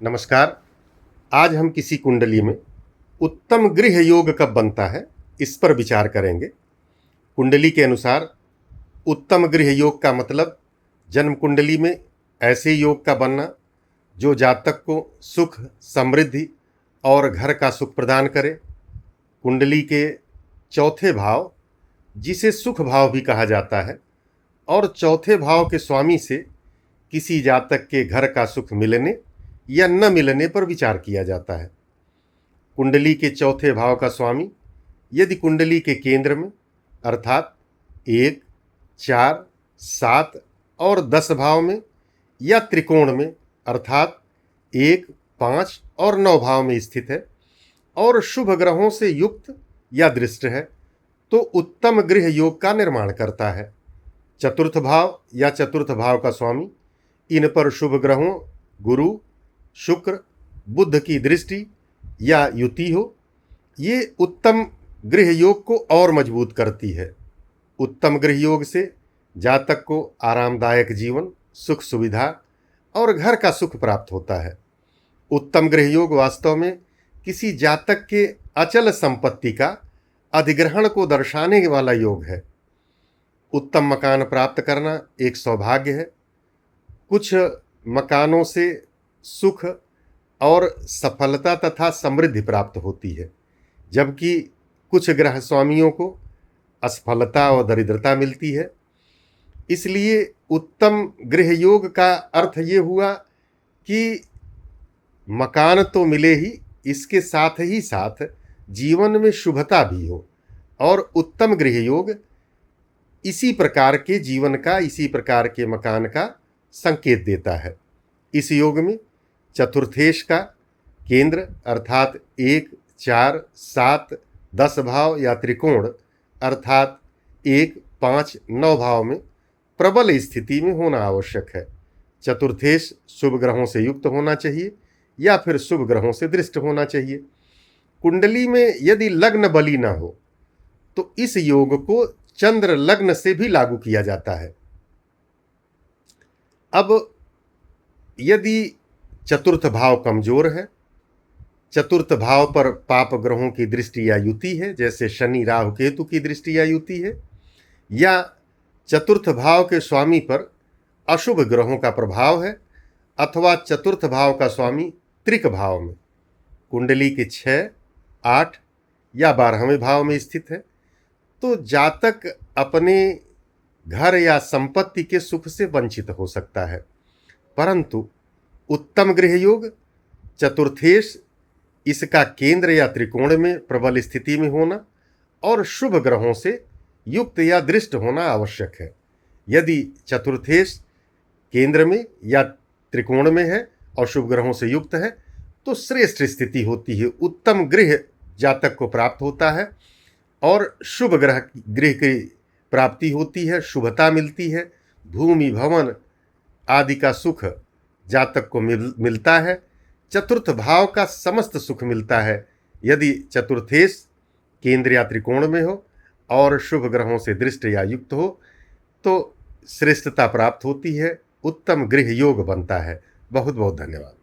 नमस्कार। आज हम किसी कुंडली में उत्तम गृह योग कब बनता है, इस पर विचार करेंगे। कुंडली के अनुसार उत्तम गृह योग का मतलब जन्म कुंडली में ऐसे योग का बनना जो जातक को सुख, समृद्धि और घर का सुख प्रदान करे। कुंडली के चौथे भाव, जिसे सुख भाव भी कहा जाता है, और चौथे भाव के स्वामी से किसी जातक के घर का सुख मिलने या न मिलने पर विचार किया जाता है। कुंडली के चौथे भाव का स्वामी यदि कुंडली के केंद्र में अर्थात 1, 4, 7 और 10 भाव में या त्रिकोण में अर्थात 1, 5 और 9 भाव में स्थित है और शुभ ग्रहों से युक्त या दृष्ट है, तो उत्तम गृह योग का निर्माण करता है। चतुर्थ भाव या चतुर्थ भाव का स्वामी इन पर शुभ ग्रहों गुरु, शुक्र, बुध की दृष्टि या युति हो, ये उत्तम गृह योग को और मजबूत करती है। उत्तम गृह योग से जातक को आरामदायक जीवन, सुख सुविधा और घर का सुख प्राप्त होता है। उत्तम गृह योग वास्तव में किसी जातक के अचल संपत्ति का अधिग्रहण को दर्शाने वाला योग है। उत्तम मकान प्राप्त करना एक सौभाग्य है। कुछ मकानों से सुख और सफलता तथा समृद्धि प्राप्त होती है, जबकि कुछ ग्रह स्वामियों को असफलता और दरिद्रता मिलती है। इसलिए उत्तम गृह योग का अर्थ ये हुआ कि मकान तो मिले ही, इसके साथ ही साथ जीवन में शुभता भी हो, और उत्तम गृह योग इसी प्रकार के जीवन का, इसी प्रकार के मकान का संकेत देता है। इस योग में चतुर्थेश का केंद्र अर्थात 1, 4, 7, 10 भाव या त्रिकोण अर्थात 1, 5, 9 भाव में प्रबल स्थिति में होना आवश्यक है। चतुर्थेश शुभ ग्रहों से युक्त होना चाहिए या फिर शुभ ग्रहों से दृष्ट होना चाहिए। कुंडली में यदि लग्न बली न हो तो इस योग को चंद्र लग्न से भी लागू किया जाता है। अब यदि चतुर्थ भाव कमजोर है, चतुर्थ भाव पर पाप ग्रहों की दृष्टि या युति है, जैसे शनि, राहु, केतु की दृष्टि या युति है, या चतुर्थ भाव के स्वामी पर अशुभ ग्रहों का प्रभाव है, अथवा चतुर्थ भाव का स्वामी त्रिक भाव में कुंडली के 6, 8 या 12वें भाव में स्थित है, तो जातक अपने घर या संपत्ति के सुख से वंचित हो सकता है। परंतु उत्तम गृह योग चतुर्थेश, इसका केंद्र या त्रिकोण में प्रबल स्थिति में होना और शुभ ग्रहों से युक्त या दृष्ट होना आवश्यक है। यदि चतुर्थेश केंद्र में या त्रिकोण में है और शुभ ग्रहों से युक्त है तो श्रेष्ठ स्थिति होती है, उत्तम गृह जातक को प्राप्त होता है और शुभ गृह की प्राप्ति होती है, शुभता मिलती है, भूमि, भवन आदि का सुख जातक को मिलता है। चतुर्थ भाव का समस्त सुख मिलता है यदि चतुर्थेश केंद्र या त्रिकोण में हो और शुभ ग्रहों से दृष्ट या युक्त हो, तो श्रेष्ठता प्राप्त होती है, उत्तम गृह योग बनता है। बहुत बहुत धन्यवाद।